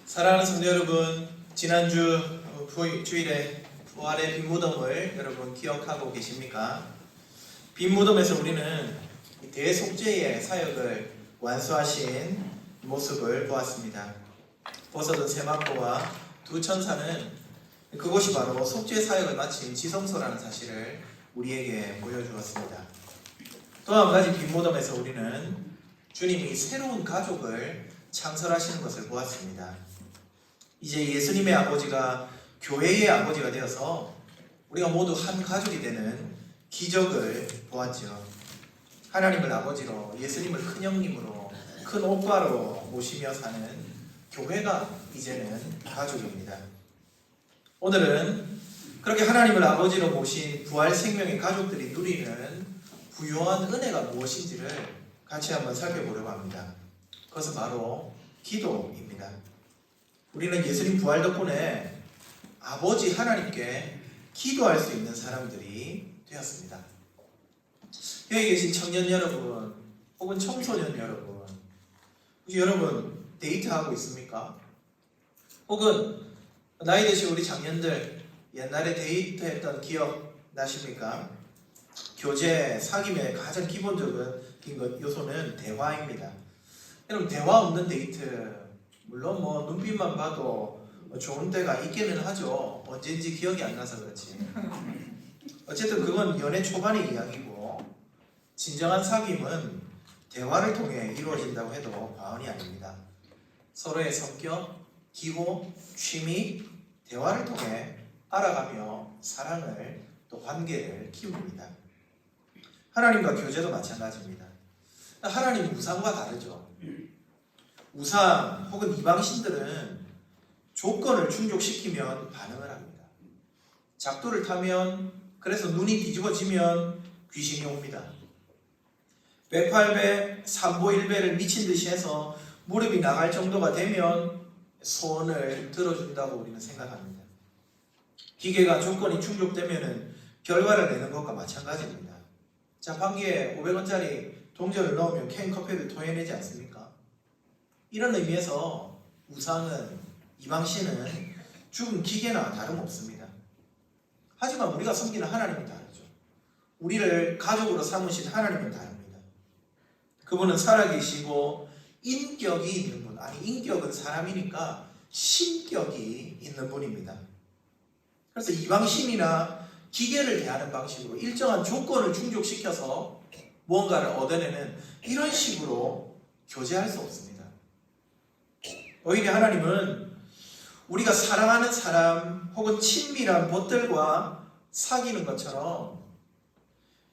사랑하는 성도 여러분, 지난주 주일에 부활의 빈 무덤을 여러분 기억하고 계십니까? 빈 무덤에서 우리는 대속죄의 사역을 완수하신 모습을 보았습니다. 벗어든 세마포와 두 천사는 그곳이 바로 속죄 사역을 마친 지성소라는 사실을 우리에게 보여주었습니다. 또 한 가지 빈 무덤에서 우리는 주님이 새로운 가족을 창설하시는 것을 보았습니다. 이제 예수님의 아버지가 교회의 아버지가 되어서 우리가 모두 한 가족이 되는 기적을 보았죠. 하나님을 아버지로, 예수님을 큰형님으로, 큰 오빠로 모시며 사는 교회가 이제는 가족입니다. 오늘은 그렇게 하나님을 아버지로 모신 부활 생명의 가족들이 누리는 부유한 은혜가 무엇인지를 같이 한번 살펴보려고 합니다. 그것은 바로 기도입니다. 우리는 예수님 부활 덕분에 아버지 하나님께 기도할 수 있는 사람들이 되었습니다. 여기 계신 청년 여러분, 혹은 청소년 여러분, 혹시 여러분 데이트하고 있습니까? 혹은 나이 드신 우리 장년들 옛날에 데이트했던 기억 나십니까? 교제, 사귐의 가장 기본적인 요소는 대화입니다. 여러분 대화 없는 데이트, 물론 눈빛만 봐도 좋은 때가 있기는 하죠. 언제인지 기억이 안 나서 그렇지. 어쨌든 그건 연애 초반의 이야기고, 진정한 사귐은 대화를 통해 이루어진다고 해도 과언이 아닙니다. 서로의 성격, 기호, 취미, 대화를 통해 알아가며 사랑을 또 관계를 키웁니다. 하나님과 교제도 마찬가지입니다. 하나님은 우상과 다르죠. 우상 혹은 이방신들은 조건을 충족시키면 반응을 합니다. 작두를 타면, 그래서 눈이 뒤집어지면 귀신이 옵니다. 108배, 3보1배를 미친 듯이 해서 무릎이 나갈 정도가 되면 소원을 들어준다고 우리는 생각합니다. 기계가 조건이 충족되면 결과를 내는 것과 마찬가지입니다. 자판기에 500원짜리 동전을 넣으면 캔 커피를 토해내지 않습니까? 이런 의미에서 우상은, 이방신은 죽은 기계나 다름없습니다. 하지만 우리가 섬기는 하나님은 다르죠. 우리를 가족으로 삼으신 하나님은 다릅니다. 그분은 살아계시고 인격이 있는 분, 아니 인격은 사람이니까 신격이 있는 분입니다. 그래서 이방신이나 기계를 대하는 방식으로 일정한 조건을 충족시켜서 무언가를 얻어내는 이런 식으로 교제할 수 없습니다. 오히려 하나님은 우리가 사랑하는 사람 혹은 친밀한 벗들과 사귀는 것처럼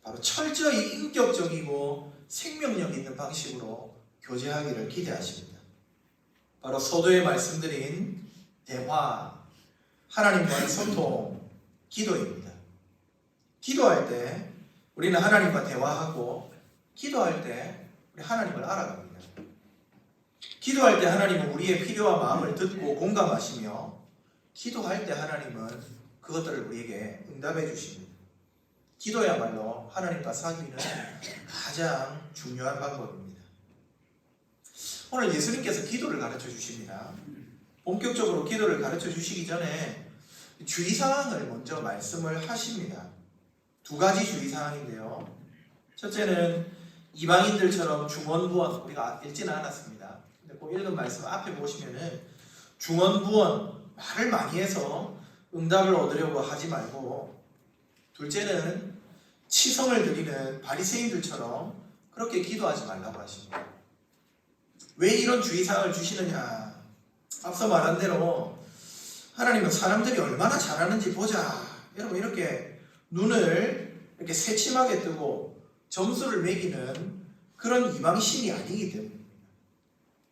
바로 철저히 인격적이고 생명력 있는 방식으로 교제하기를 기대하십니다. 바로 서두에 말씀드린 대화, 하나님과의 소통, 기도입니다. 기도할 때 우리는 하나님과 대화하고, 기도할 때 우리 하나님을 알아갑니다. 기도할 때 하나님은 우리의 필요와 마음을 듣고 공감하시며, 기도할 때 하나님은 그것들을 우리에게 응답해 주십니다. 기도야말로 하나님과 사귀는 가장 중요한 방법입니다. 오늘 예수님께서 기도를 가르쳐 주십니다. 본격적으로 기도를 가르쳐 주시기 전에 주의사항을 먼저 말씀을 하십니다. 두 가지 주의사항인데요. 첫째는 이방인들처럼 중언부언, 우리가 읽지는 않았습니다. 근데 그 읽은 말씀 앞에 보시면은 중언부언, 말을 많이 해서 응답을 얻으려고 하지 말고, 둘째는 치성을 드리는 바리새인들처럼 그렇게 기도하지 말라고 하십니다. 왜 이런 주의사항을 주시느냐? 앞서 말한 대로 하나님은 사람들이 얼마나 잘하는지 보자, 여러분 이렇게 눈을 이렇게 새침하게 뜨고 점수를 매기는 그런 이방신이 아니기 때문입니다.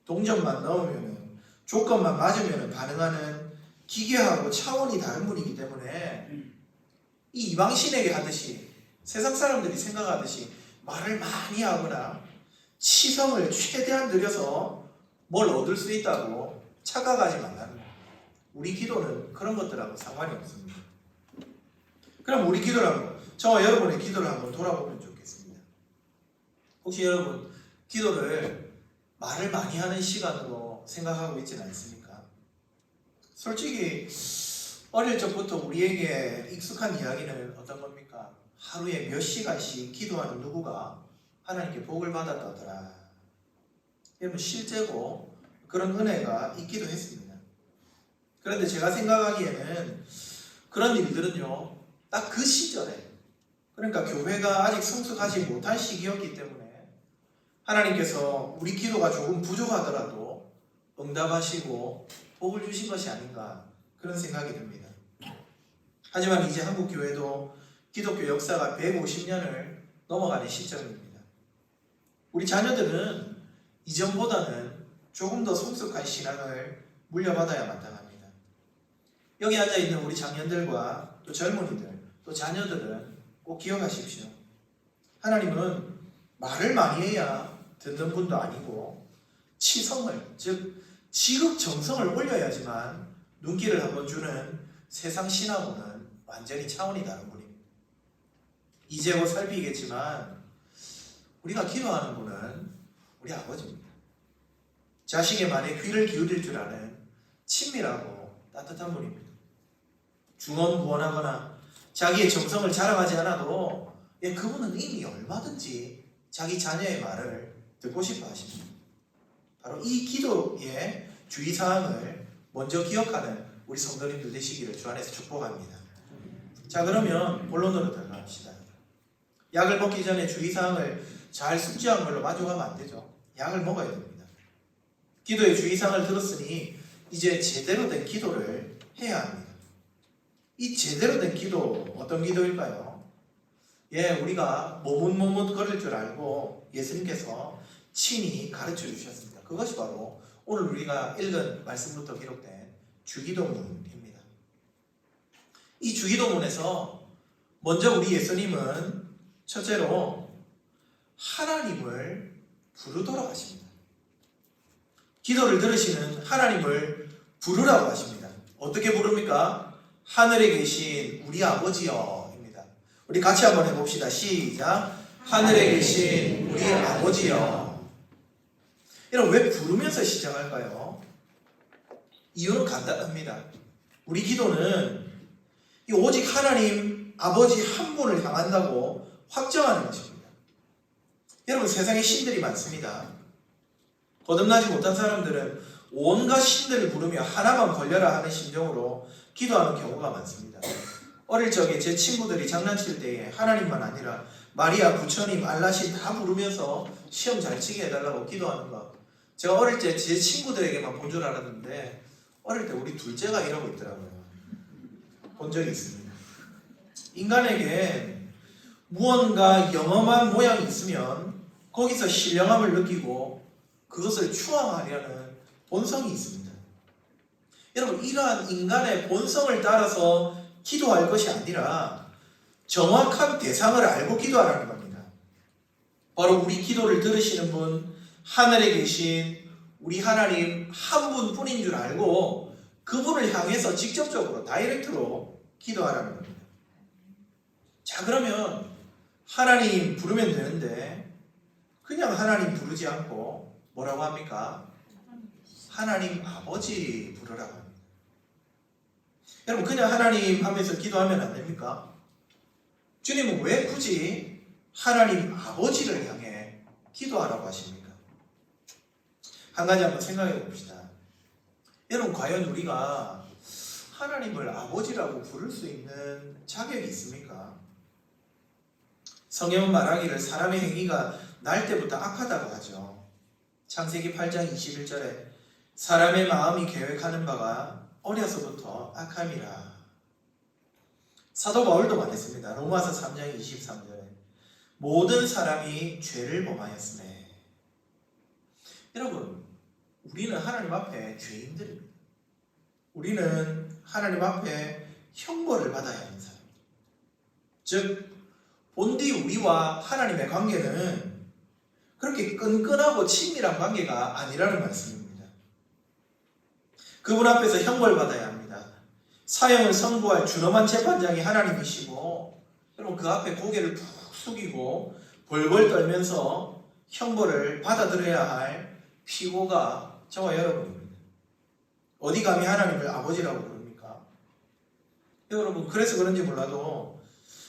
동전만 넣으면, 조건만 맞으면 반응하는 기계하고 차원이 다른 분이기 때문에 이 이방신에게 하듯이, 세상 사람들이 생각하듯이 말을 많이 하거나 치성을 최대한 들여서 뭘 얻을 수 있다고 착각하지 말라는 거예요. 우리 기도는 그런 것들하고 상관이 없습니다. 그럼 우리 기도라고, 저와 여러분의 기도를 한번 돌아보면 좋겠습니다. 혹시 여러분 기도를 말을 많이 하는 시간으로 생각하고 있지는 않습니까? 솔직히 어릴 적부터 우리에게 익숙한 이야기는 어떤 겁니까? 하루에 몇 시간씩 기도하는 누구가 하나님께 복을 받았다더라. 이러면 실제고 그런 은혜가 있기도 했습니다. 그런데 제가 생각하기에는 그런 일들은요, 딱 그 시절에, 그러니까 교회가 아직 성숙하지 못한 시기였기 때문에 하나님께서 우리 기도가 조금 부족하더라도 응답하시고 복을 주신 것이 아닌가, 그런 생각이 듭니다. 하지만 이제 한국 교회도 기독교 역사가 150년을 넘어가는 시점입니다. 우리 자녀들은 이전보다는 조금 더 성숙한 신앙을 물려받아야 마땅합니다. 여기 앉아있는 우리 장년들과 또 젊은이들, 또 자녀들은 꼭 기억하십시오. 하나님은 말을 많이 해야 듣는 분도 아니고 치성을, 즉 지극정성을 올려야지만 눈길을 한번 주는 세상 신하고는 완전히 차원이 다른 분입니다. 이제 곧 살피겠지만 우리가 기도하는 분은 우리 아버지입니다. 자식의 말에 귀를 기울일 줄 아는 친밀하고 따뜻한 분입니다. 중언부언하거나 자기의 정성을 자랑하지 않아도 그분은 이미 얼마든지 자기 자녀의 말을 듣고 싶어 하십니다. 바로 이 기도의 주의사항을 먼저 기억하는 우리 성도님들 되시기를 주 안에서 축복합니다. 자, 그러면 본론으로 들어갑시다. 약을 먹기 전에 주의사항을 잘 숙지한 걸로 만족하면 안 되죠. 약을 먹어야 됩니다. 기도의 주의사항을 들었으니 이제 제대로 된 기도를 해야 합니다. 이 제대로 된 기도, 어떤 기도일까요? 우리가 모뭇모뭇 거릴 줄 알고 예수님께서 친히 가르쳐 주셨습니다. 그것이 바로 오늘 우리가 읽은 말씀부터 기록된 주기도문입니다. 이 주기도문에서 먼저 우리 예수님은 첫째로 하나님을 부르도록 하십니다. 기도를 들으시는 하나님을 부르라고 하십니다. 어떻게 부릅니까? 하늘에 계신 우리 아버지여 입니다. 우리 같이 한번 해봅시다. 시작. 하늘에 계신 우리 아버지여. 여러분, 왜 부르면서 시작할까요? 이유는 간단합니다. 우리 기도는 오직 하나님 아버지 한 분을 향한다고 확정하는 것입니다. 여러분, 세상에 신들이 많습니다. 거듭나지 못한 사람들은 온갖 신들을 부르며 하나만 걸려라 하는 심정으로 기도하는 경우가 많습니다. 어릴 적에 제 친구들이 장난칠 때에 하나님만 아니라 마리아, 부처님, 알라신 다 부르면서 시험 잘 치게 해달라고 기도하는 거, 제가 어릴 때 제 친구들에게만 본 줄 알았는데 어릴 때 우리 둘째가 이러고 있더라고요. 본 적이 있습니다. 인간에게 무언가 영험한 모양이 있으면 거기서 신령함을 느끼고 그것을 추앙하려는 본성이 있습니다. 여러분, 이러한 인간의 본성을 따라서 기도할 것이 아니라 정확한 대상을 알고 기도하라는 겁니다. 바로 우리 기도를 들으시는 분, 하늘에 계신 우리 하나님 한 분뿐인 줄 알고 그분을 향해서 직접적으로 다이렉트로 기도하라는 겁니다. 자, 그러면 하나님 부르면 되는데 그냥 하나님 부르지 않고 뭐라고 합니까? 하나님 아버지 부르라고 합니다. 여러분, 그냥 하나님 하면서 기도하면 안 됩니까? 주님은 왜 굳이 하나님 아버지를 향해 기도하라고 하십니까? 한 가지 한번 생각해 봅시다. 여러분, 과연 우리가 하나님을 아버지라고 부를 수 있는 자격이 있습니까? 성경은 말하기를 사람의 행위가 날 때부터 악하다고 하죠. 창세기 8장 21절에 사람의 마음이 계획하는 바가 어려서부터 악함이라. 사도 바울도 말했습니다. 로마서 3장 23절에 모든 사람이 죄를 범하였으며. 여러분, 우리는 하나님 앞에 죄인들입니다. 우리는 하나님 앞에 형벌을 받아야 하는 사람입니다. 즉, 본디 우리와 하나님의 관계는 그렇게 끈끈하고 친밀한 관계가 아니라는 말씀입니다. 그분 앞에서 형벌받아야 합니다. 사형을 선고할 준엄한 재판장이 하나님이시고, 여러분, 그 앞에 고개를 푹 숙이고 벌벌 떨면서 형벌을 받아들여야 할 피고가 저와 여러분입니다. 어디 감히 하나님을 아버지라고 부릅니까? 여러분, 그래서 그런지 몰라도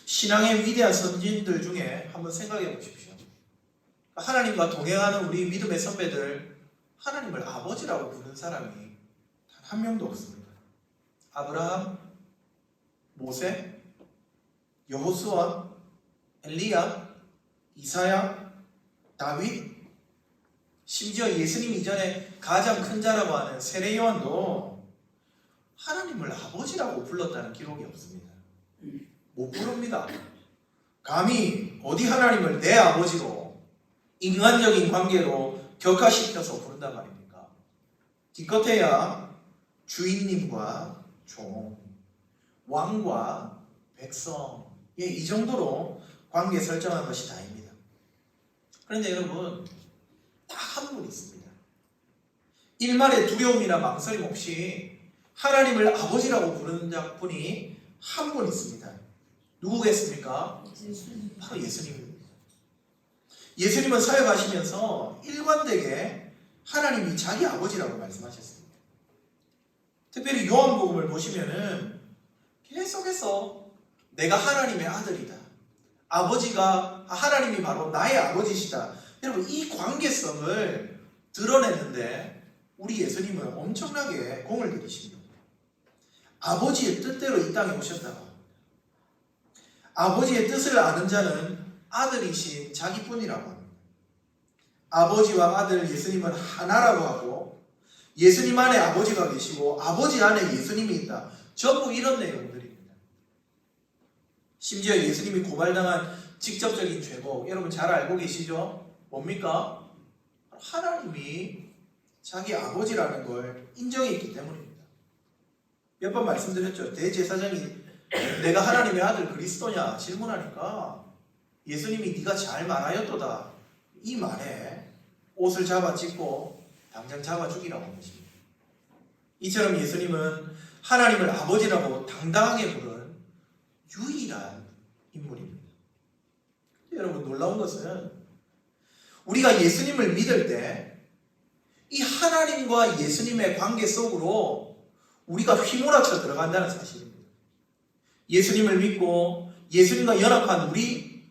신앙의 위대한 선진들 중에 한번 생각해 보십시오. 하나님과 동행하는 우리 믿음의 선배들, 하나님을 아버지라고 부르는 사람이 단 한 명도 없습니다. 아브라함, 모세, 여호수아, 엘리야, 이사야, 다윗, 심지어 예수님 이전에 가장 큰 자라고 하는 세례 요한도 하나님을 아버지라고 불렀다는 기록이 없습니다. 못 부릅니다. 감히 어디 하나님을 내 아버지로 인간적인 관계로 격화시켜서 부른단 말입니까? 기껏해야 주인님과 종, 왕과 백성, 이 정도로 관계 설정한 것이 다입니다. 그런데 여러분, 딱 한 분 있습니다. 일말의 두려움이나 망설임 없이 하나님을 아버지라고 부르는 분이 한 분 있습니다. 누구겠습니까? 바로 예수님입니다. 예수님은 사역하시면서 일관되게 하나님이 자기 아버지라고 말씀하셨습니다. 특별히 요한복음을 보시면은 계속해서 내가 하나님의 아들이다. 아버지가 하나님이 바로 나의 아버지시다. 여러분, 이 관계성을 드러냈는데 우리 예수님은 엄청나게 공을 들이십니다. 아버지의 뜻대로 이 땅에 오셨다고 합니다. 아버지의 뜻을 아는 자는 아들이신 자기뿐이라고 합니다. 아버지와 아들 예수님은 하나라고 하고 예수님 안에 아버지가 계시고 아버지 안에 예수님이 있다. 전부 이런 내용들입니다. 심지어 예수님이 고발당한 직접적인 죄고 여러분 잘 알고 계시죠? 뭡니까? 하나님이 자기 아버지라는 걸 인정했기 때문입니다. 몇 번 말씀드렸죠. 대제사장이 내가 하나님의 아들 그리스도냐 질문하니까 예수님이 네가 잘 말하였도다. 이 말에 옷을 잡아 찢고 당장 잡아 죽이라고 한 것입니다. 이처럼 예수님은 하나님을 아버지라고 당당하게 부른 유일한 인물입니다. 여러분, 놀라운 것은 우리가 예수님을 믿을 때 이 하나님과 예수님의 관계 속으로 우리가 휘몰아쳐 들어간다는 사실입니다. 예수님을 믿고 예수님과 연합한 우리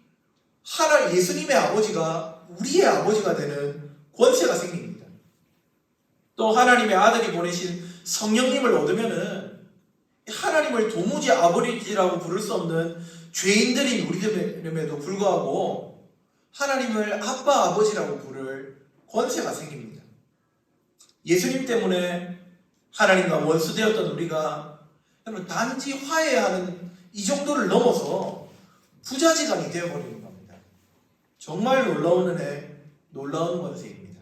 예수님의 아버지가 우리의 아버지가 되는 권세가 생깁니다. 또 하나님의 아들이 보내신 성령님을 얻으면은 하나님을 도무지 아버지라고 부를 수 없는 죄인들인 우리들임에도 불구하고 하나님을 아빠 아버지라고 부를 권세가 생깁니다. 예수님 때문에 하나님과 원수되었던 우리가 여러분 단지 화해하는 이 정도를 넘어서 부자지간이 되어버리는 겁니다. 정말 놀라운 은혜, 놀라운 권세입니다.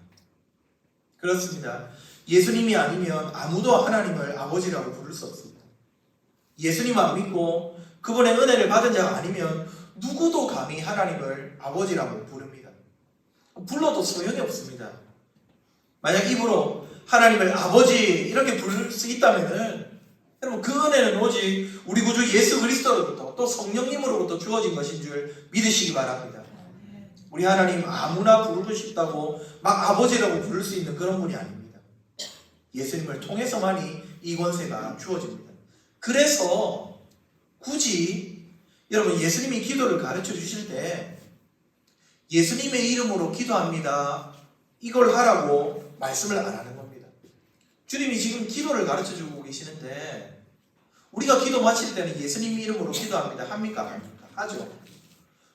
그렇습니다. 예수님이 아니면 아무도 하나님을 아버지라고 부를 수 없습니다. 예수님 안 믿고 그분의 은혜를 받은 자가 아니면 누구도 감히 하나님을 아버지라고 부릅니다. 불러도 소용이 없습니다. 만약 입으로 하나님을 아버지 이렇게 부를 수 있다면은 여러분 그 은혜는 오직 우리 구주 예수 그리스도로부터 또 성령님으로부터 주어진 것인 줄 믿으시기 바랍니다. 우리 하나님 아무나 부르고 싶다고 막 아버지라고 부를 수 있는 그런 분이 아닙니다. 예수님을 통해서만이 이 권세가 주어집니다. 그래서 굳이 여러분 예수님이 기도를 가르쳐 주실 때 예수님의 이름으로 기도합니다. 이걸 하라고 말씀을 안 하는 겁니다. 주님이 지금 기도를 가르쳐 주고 계시는데 우리가 기도 마칠 때는 예수님 이름으로 기도합니다. 합니까? 안 합니까? 하죠.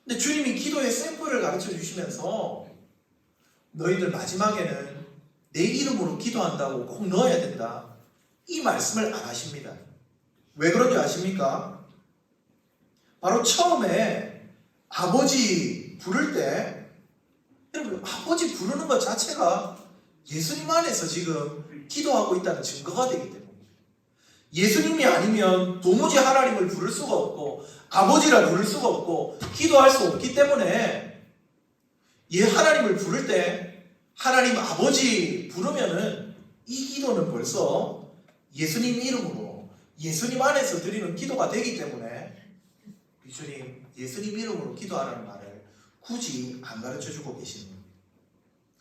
근데 주님이 기도의 샘플을 가르쳐 주시면서 너희들 마지막에는 내 이름으로 기도한다고 꼭 넣어야 된다. 이 말씀을 안 하십니다. 왜 그런지 아십니까? 바로 처음에 아버지 부를 때 여러분 아버지 부르는 것 자체가 예수님 안에서 지금 기도하고 있다는 증거가 되기 때문입니다. 예수님이 아니면 도무지 하나님을 부를 수가 없고 아버지라 부를 수가 없고 기도할 수 없기 때문에 하나님을 부를 때 하나님 아버지 부르면은 이 기도는 벌써 예수님 이름으로 예수님 안에서 드리는 기도가 되기 때문에 주님 예수님 이름으로 기도하라는 말을 굳이 안 가르쳐주고 계시는 겁니다.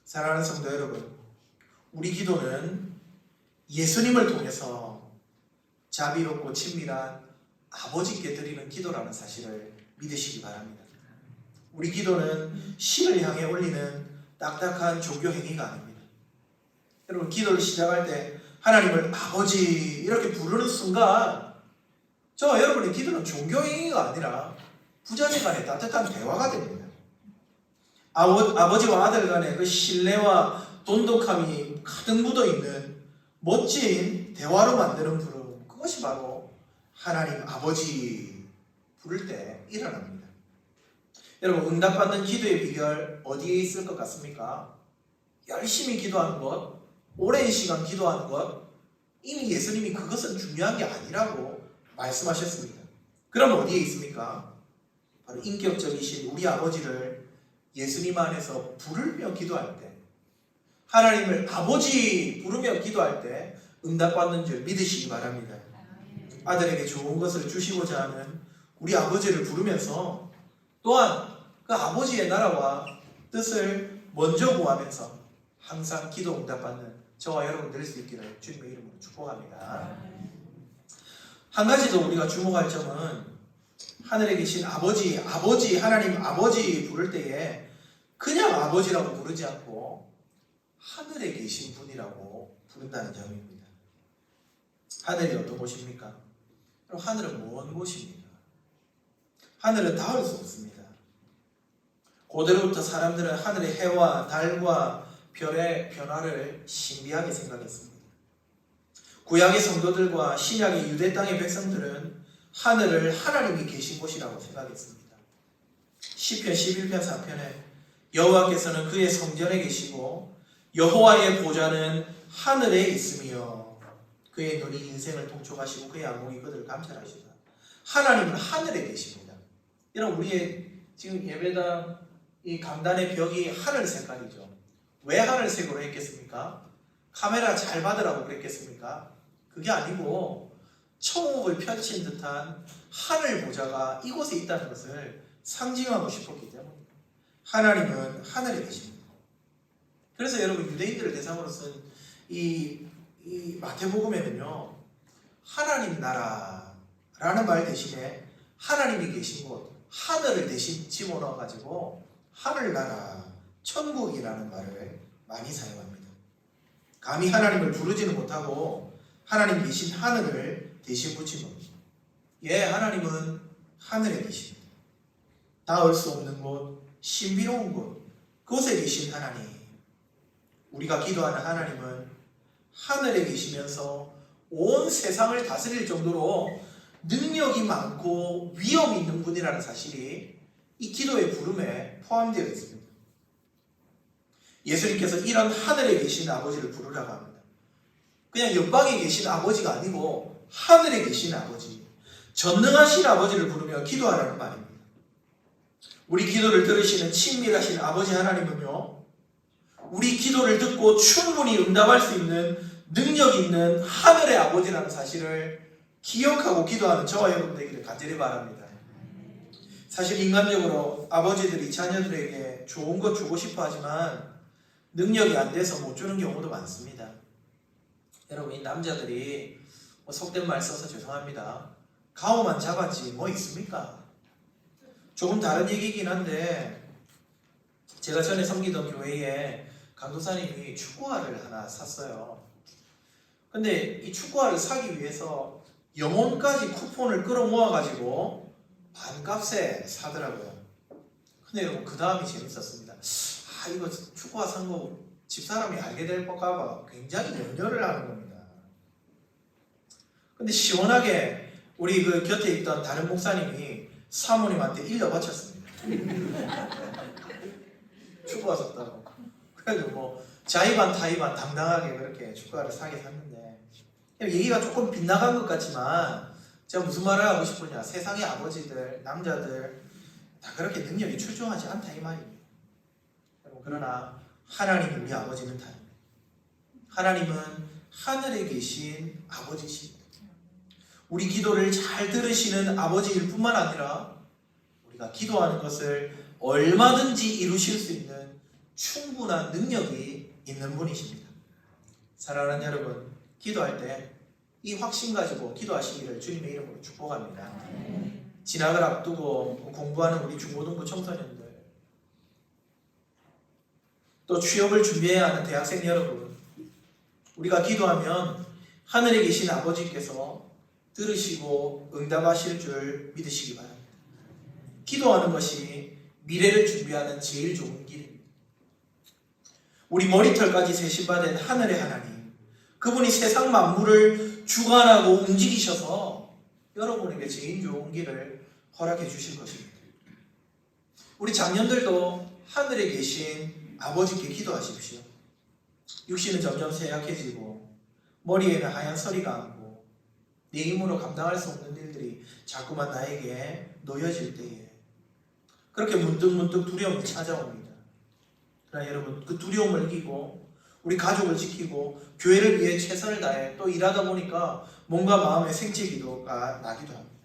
사랑하는 성도 여러분, 우리 기도는 예수님을 통해서 자비롭고 친밀한 아버지께 드리는 기도라는 사실을 믿으시기 바랍니다. 우리 기도는 신을 향해 올리는 딱딱한 종교 행위가 아닙니다. 여러분, 기도를 시작할 때 하나님을 아버지 이렇게 부르는 순간 저와 여러분의 기도는 종교 행위가 아니라 부자녀 간의 따뜻한 대화가 됩니다. 아버지와 아들 간의 그 신뢰와 돈독함이 가득 묻어있는 멋진 대화로 만드는 부름, 그것이 바로 하나님 아버지 부를 때 일어납니다. 여러분, 응답받는 기도의 비결 어디에 있을 것 같습니까? 열심히 기도하는 것, 오랜 시간 기도하는 것, 이미 예수님이 그것은 중요한 게 아니라고 말씀하셨습니다. 그럼 어디에 있습니까? 바로 인격적이신 우리 아버지를 예수님 안에서 부르며 기도할 때, 하나님을 아버지 부르며 기도할 때 응답받는 줄 믿으시기 바랍니다. 아들에게 좋은 것을 주시고자 하는 우리 아버지를 부르면서 또한 그 아버지의 나라와 뜻을 먼저 구하면서 항상 기도 응답받는 저와 여러분 될 수 있기를 주님의 이름으로 축복합니다. 한 가지 더 우리가 주목할 점은 하늘에 계신 아버지, 하나님 아버지 부를 때에 그냥 아버지라고 부르지 않고 하늘에 계신 분이라고 부른다는 점입니다. 하늘이 어떤 곳입니까? 그럼 하늘은 먼 곳입니다. 하늘은 닿을 수 없습니다. 고대로부터 사람들은 하늘의 해와 달과 별의 변화를 신비하게 생각했습니다. 구약의 성도들과 신약의 유대 땅의 백성들은 하늘을 하나님이 계신 곳이라고 생각했습니다. 시편 11편 4편에 여호와께서는 그의 성전에 계시고 여호와의 보좌는 하늘에 있으며 그의 눈이 인생을 통촉하시고 그의 안목이 그들을 감찰하시다. 하나님은 하늘에 계십니다. 여러분, 우리의 지금 예배당 이 강단의 벽이 하늘 색깔이죠. 왜 하늘색으로 했겠습니까? 카메라 잘 받으라고 그랬겠습니까? 그게 아니고 천국을 펼친 듯한 하늘 보좌가 이곳에 있다는 것을 상징하고 싶었기 때문입니다. 하나님은 하늘에 계십니다. 그래서 여러분, 유대인들을 대상으로 쓴 이 마태복음에는요, 하나님 나라라는 말 대신에 하나님이 계신 곳, 하늘을 대신 집어넣어가지고 하늘나라, 천국이라는 말을 많이 사용합니다. 감히 하나님을 부르지는 못하고 하나님 계신 하늘을 대신 붙인 겁니다. 예, 하나님은 하늘에 계십니다. 닿을 수 없는 곳, 신비로운 곳, 그곳에 계신 하나님. 우리가 기도하는 하나님은 하늘에 계시면서 온 세상을 다스릴 정도로 능력이 많고 위엄이 있는 분이라는 사실이 이 기도의 부름에 포함되어 있습니다. 예수님께서 이런 하늘에 계신 아버지를 부르라고 합니다. 그냥 옆방에 계신 아버지가 아니고 하늘에 계신 아버지, 전능하신 아버지를 부르며 기도하라는 말입니다. 우리 기도를 들으시는 친밀하신 아버지 하나님은요, 우리 기도를 듣고 충분히 응답할 수 있는 능력 있는 하늘의 아버지라는 사실을 기억하고 기도하는 저와 여러분 되기를 간절히 바랍니다. 사실 인간적으로 아버지들이 자녀들에게 좋은 것 주고 싶어 하지만 능력이 안 돼서 못 주는 경우도 많습니다. 여러분, 이 남자들이 속된 말 써서 죄송합니다. 가오만 잡았지 뭐 있습니까? 조금 다른 얘기긴 한데, 제가 전에 섬기던 교회에 강도사님이 축구화를 하나 샀어요. 근데 이 축구화를 사기 위해서 영혼까지 쿠폰을 끌어모아가지고 반값에 사더라고요. 근데 여러분, 그 다음이 재밌었습니다. 이거 축구화 산 거 집사람이 알게 될까봐 굉장히 염려를 하는 겁니다. 근데 시원하게 우리 그 곁에 있던 다른 목사님이 사모님한테 일러 바쳤습니다. 축구화 샀다고. 그래도 뭐 자의반 타의반 당당하게 그렇게 축구화를 사게 샀는데, 얘기가 조금 빗나간 것 같지만 제가 무슨 말을 하고 싶으냐, 세상의 아버지들, 남자들 다 그렇게 능력이 출중하지 않다 이 말입니다. 그러나 하나님, 우리 아버지는 다릅니다. 하나님은 하늘에 계신 아버지십니다. 우리 기도를 잘 들으시는 아버지일 뿐만 아니라 우리가 기도하는 것을 얼마든지 이루실 수 있는 충분한 능력이 있는 분이십니다. 사랑하는 여러분, 기도할 때 이 확신 가지고 기도하시기를 주님의 이름으로 축복합니다. 진학을 앞두고 공부하는 우리 중고등부 청소년들, 또 취업을 준비해야 하는 대학생 여러분, 우리가 기도하면 하늘에 계신 아버지께서 들으시고 응답하실 줄 믿으시기 바랍니다. 기도하는 것이 미래를 준비하는 제일 좋은 길입니다. 우리 머리털까지 세심받은 하늘의 하나님, 그분이 세상 만물을 주관하고 움직이셔서 여러분에게 제일 좋은 길을 허락해 주실 것입니다. 우리 장년들도 하늘에 계신 아버지께 기도하십시오. 육신은 점점 쇠약해지고 머리에는 하얀 서리가 앉고 내 힘으로 감당할 수 없는 일들이 자꾸만 나에게 놓여질 때에 그렇게 문득문득 두려움이 찾아옵니다. 그러나 여러분, 그 두려움을 이기고 우리 가족을 지키고 교회를 위해 최선을 다해 또 일하다 보니까 뭔가 마음의 생채기도가 나기도 합니다.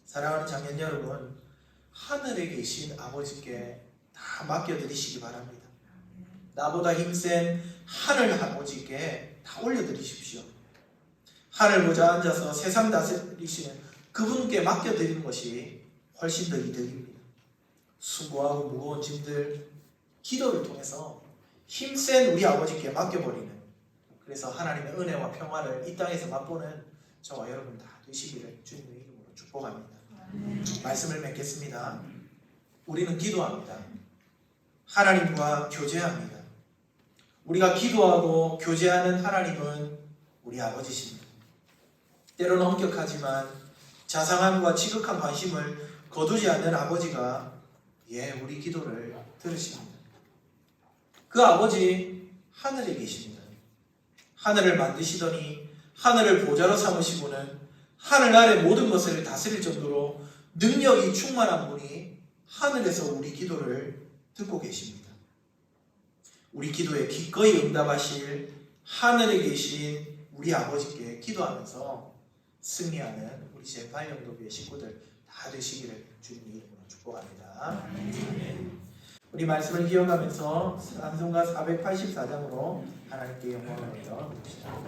사랑하는 장년 여러분, 하늘에 계신 아버지께 다 맡겨드리시기 바랍니다. 나보다 힘센 하늘 아버지께 다 올려드리십시오. 하늘 보좌 앉아서 세상 다스리시는 그분께 맡겨드리는 것이 훨씬 더 이득입니다. 수고하고 무거운 짐들 기도를 통해서 힘센 우리 아버지께 맡겨버리는, 그래서 하나님의 은혜와 평화를 이 땅에서 맛보는 저와 여러분 다 되시기를 주님의 이름으로 축복합니다. 말씀을 맺겠습니다. 우리는 기도합니다. 하나님과 교제합니다. 우리가 기도하고 교제하는 하나님은 우리 아버지십니다. 때로는 엄격하지만 자상함과 지극한 관심을 거두지 않는 아버지가 우리 기도를 들으십니다. 그 아버지 하늘에 계십니다. 하늘을 만드시더니 하늘을 보좌로 삼으시고는 하늘 아래 모든 것을 다스릴 정도로 능력이 충만한 분이 하늘에서 우리 기도를 듣고 계십니다. 우리 기도에 기꺼이 응답하실 하늘에 계신 우리 아버지께 기도하면서 승리하는 우리 제8영도교회 식구들 다 되시기를 주님의 이름으로 축복합니다. 우리 말씀을 기억하면서 찬송가 484장으로 하나님께 영광을 올려드립시다.